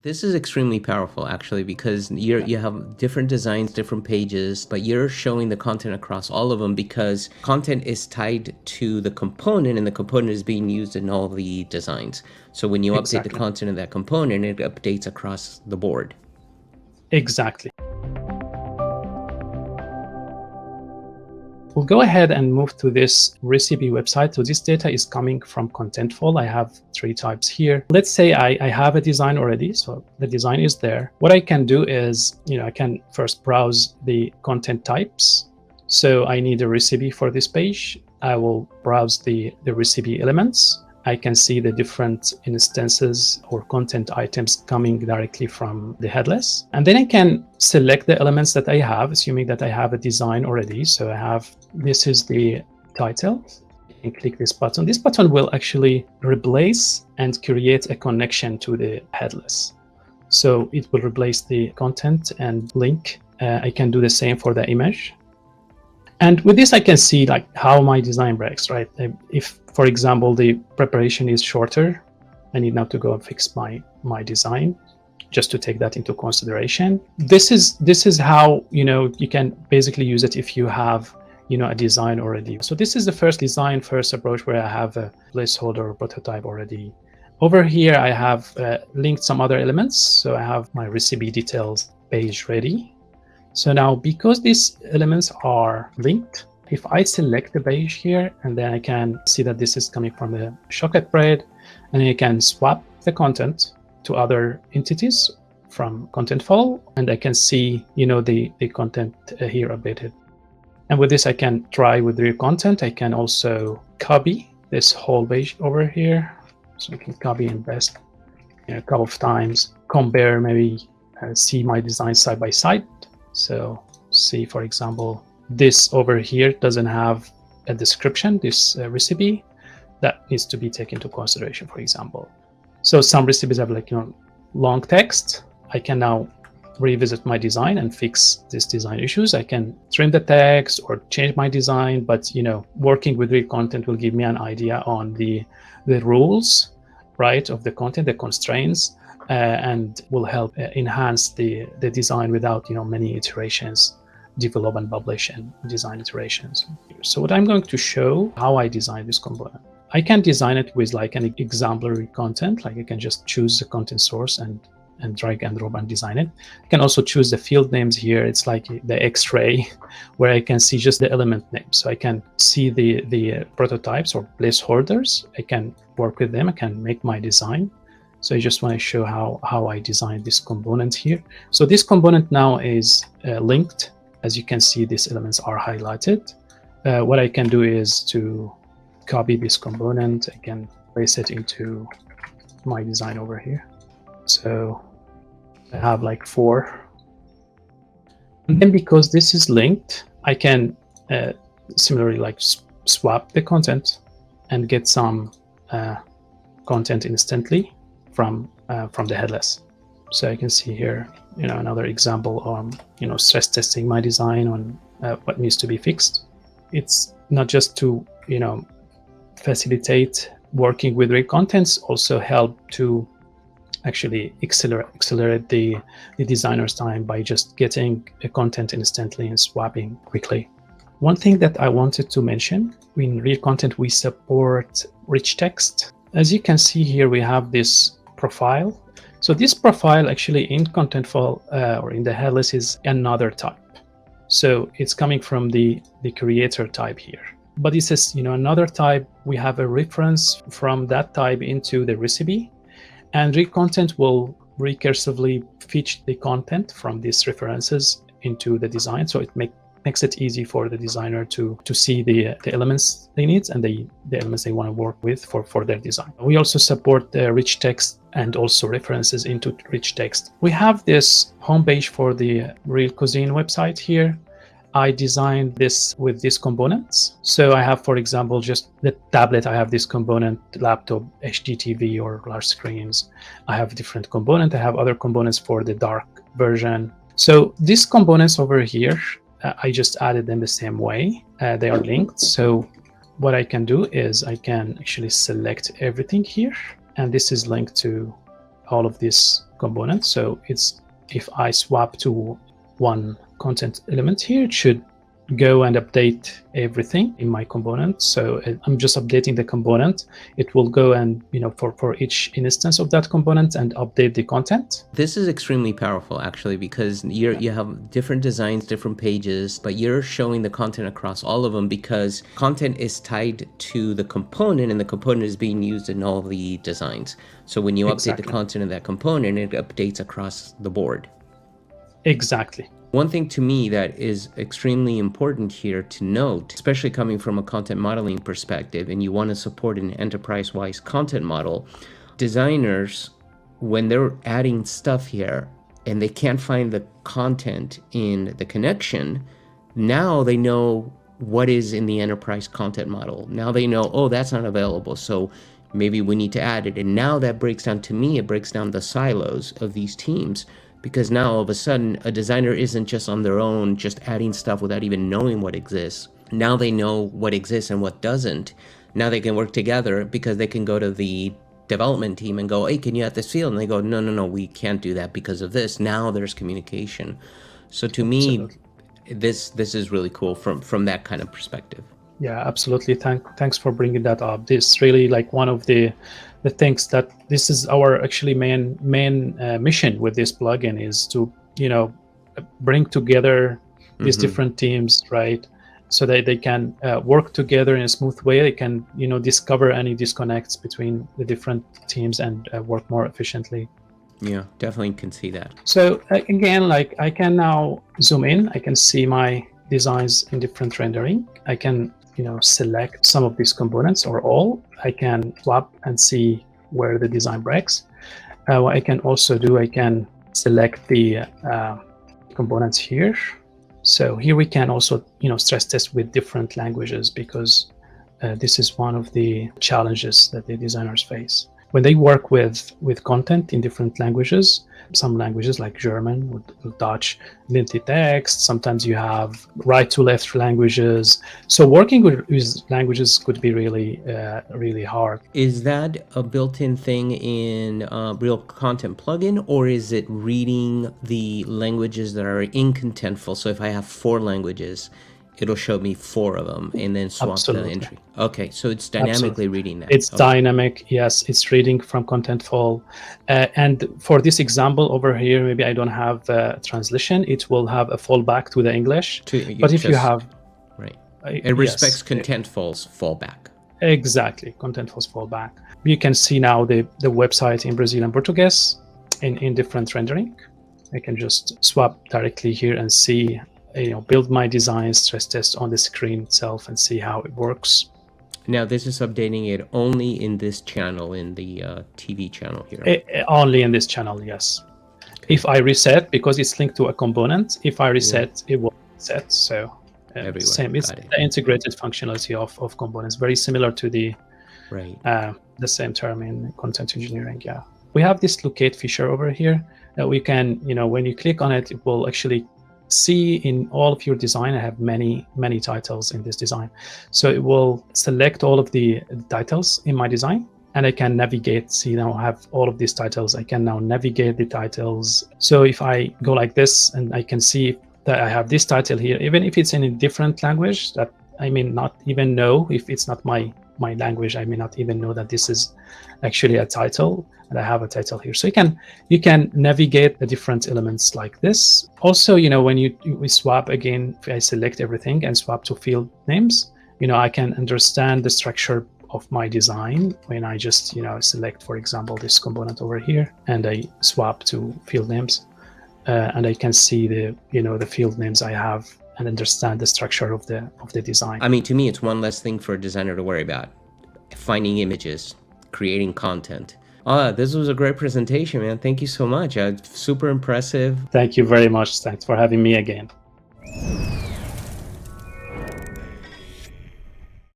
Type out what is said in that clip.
This is extremely powerful actually, because you have different designs, different pages, but you're showing the content across all of them because content is tied to the component and the component is being used in all the designs. So when you update the content of that component, it updates across the board. Exactly. We'll go ahead and move to this recipe website. So this data is coming from Contentful. I have 3 types here. Let's say I have a design already. So the design is there. What I can do is, I can first browse the content types. So I need a recipe for this page. I will browse the recipe elements. I can see the different instances or content items coming directly from the headless. And then I can select the elements that I have, assuming that I have a design already. So I have, this is the title, and click this button. This button will actually replace and create a connection to the headless. So it will replace the content and link. I can do the same for the image. And with this, I can see like how my design breaks, right? If, for example, the preparation is shorter, I need now to go and fix my design just to take that into consideration. This is how, you can basically use it if you have, a design already. So this is the first design, first approach where I have a placeholder or prototype already. Over here, I have linked some other elements. So I have my recipe details page ready. So now, because these elements are linked, if I select the page here, and then I can see that this is coming from the chocolate bread, and I can swap the content to other entities from Contentful, and I can see, the content here updated. And with this, I can try with RealContent. I can also copy this whole page over here. So I can copy and paste a couple of times, compare, maybe see my design side by side. So see, for example, this over here doesn't have a description, this recipe that needs to be taken into consideration, for example. So some recipes have like, long text. I can now revisit my design and fix these design issues. I can trim the text or change my design, but, working with RealContent will give me an idea on the rules, right, of the content, the constraints, and will help enhance the design without many iterations, develop and publish and design iterations. So what I'm going to show how I design this component. I can design it with like an exemplary content, like I can just choose the content source and drag and drop and design it. I can also choose the field names here. It's like the X-ray where I can see just the element names. So I can see the prototypes or placeholders. I can work with them. I can make my design. So I just want to show how I designed this component here. So this component now is linked. As you can see, these elements are highlighted. What I can do is to copy this component. I can place it into my design over here. So I have like 4. And then because this is linked, I can similarly like swap the content and get some content instantly from the headless. So I can see here, another example on, stress testing my design on what needs to be fixed. It's not just to, facilitate working with RealContent, also help to actually accelerate the designer's time by just getting the content instantly and swapping quickly. One thing that I wanted to mention, in RealContent, we support rich text. As you can see here, we have this profile. So this profile actually in Contentful or in the headless is another type. So it's coming from the creator type here. But it says, another type, we have a reference from that type into the recipe, and RealContent will recursively fetch the content from these references into the design. So it makes it easy for the designer to see the elements they need and the elements they want to work with for their design. We also support the rich text and also references into rich text. We have this homepage for the Real Cuisine website here. I designed this with these components. So I have, for example, just the tablet. I have this component, laptop, HDTV or large screens. I have different components. I have other components for the dark version. So these components over here, I just added them the same way. They are linked. So what I can do is I can actually select everything here. And this is linked to all of these components. So it's, if I swap to one content element here, it should go and update everything in my component. So I'm just updating the component. It will go and, for each instance of that component and update the content. This is extremely powerful, actually, because you have different designs, different pages, but you're showing the content across all of them because content is tied to the component and the component is being used in all the designs. So when you update the content of that component, it updates across the board. Exactly. One thing to me that is extremely important here to note, especially coming from a content modeling perspective, and you want to support an enterprise-wise content model, designers, when they're adding stuff here and they can't find the content in the connection, now they know what is in the enterprise content model. Now they know, oh, that's not available, so maybe we need to add it. And now that breaks down, to me, it breaks down the silos of these teams. Because now all of a sudden, a designer isn't just on their own, just adding stuff without even knowing what exists. Now they know what exists and what doesn't. Now they can work together because they can go to the development team and go, hey, can you add this field? And they go, no, we can't do that because of this. Now there's communication. So to me, this is really cool from that kind of perspective. Yeah, absolutely. Thanks for bringing that up. This is really like one of the things that this is our actually main mission with this plugin, is to bring together these different teams, right? So that they can work together in a smooth way. They can discover any disconnects between the different teams and work more efficiently. Yeah, definitely can see that. So again, like I can now zoom in. I can see my designs in different rendering. I can select some of these components or all. I can swap and see where the design breaks. What I can also do, I can select the components here. So here we can also stress test with different languages, because this is one of the challenges that the designers face when they work with content in different languages. Some languages like German will touch limited text. Sometimes you have right to left languages. So working with languages could be really hard. Is that a built-in thing in RealContent plugin, or is it reading the languages that are in Contentful? So if I have 4 languages, it'll show me 4 of them and then swap the entry. Okay, so it's dynamically reading that. It's dynamic, yes. It's reading from Contentful. And for this example over here, maybe I don't have a translation. It will have a fallback to the English. But if you have... Right. It respects Contentful's fallback. Exactly, Contentful's fallback. You can see now the website in Brazilian Portuguese in different rendering. I can just swap directly here and see, build my design, stress test on the screen itself and see how it works. Now this is updating it only in this channel, in the TV channel here. Only in this channel, yes. Okay. If I reset, because it's linked to a component, if I reset, it will reset. So same. It's the integrated functionality of components, very similar to the the same term in content engineering. Yeah, we have this locate feature over here that we can, when you click on it, it will actually see in all of your design. I have many titles in this design, so it will select all of the titles in my design, and I can navigate. See, now I have all of these titles. I can now navigate the titles. So if I go like this, and I can see that I have this title here, even if it's in a different language that I may not even know, if it's not my language, I may not even know that this is actually a title, and I have a title here. So you can navigate the different elements like this. Also, when we swap again, if I select everything and swap to field names, I can understand the structure of my design when I just select, for example, this component over here, and I swap to field names, and I can see the field names I have and understand the structure of the design. I mean, to me, it's one less thing for a designer to worry about: finding images, creating content. This was a great presentation, man. Thank you so much. Super impressive. Thank you very much. Thanks for having me again.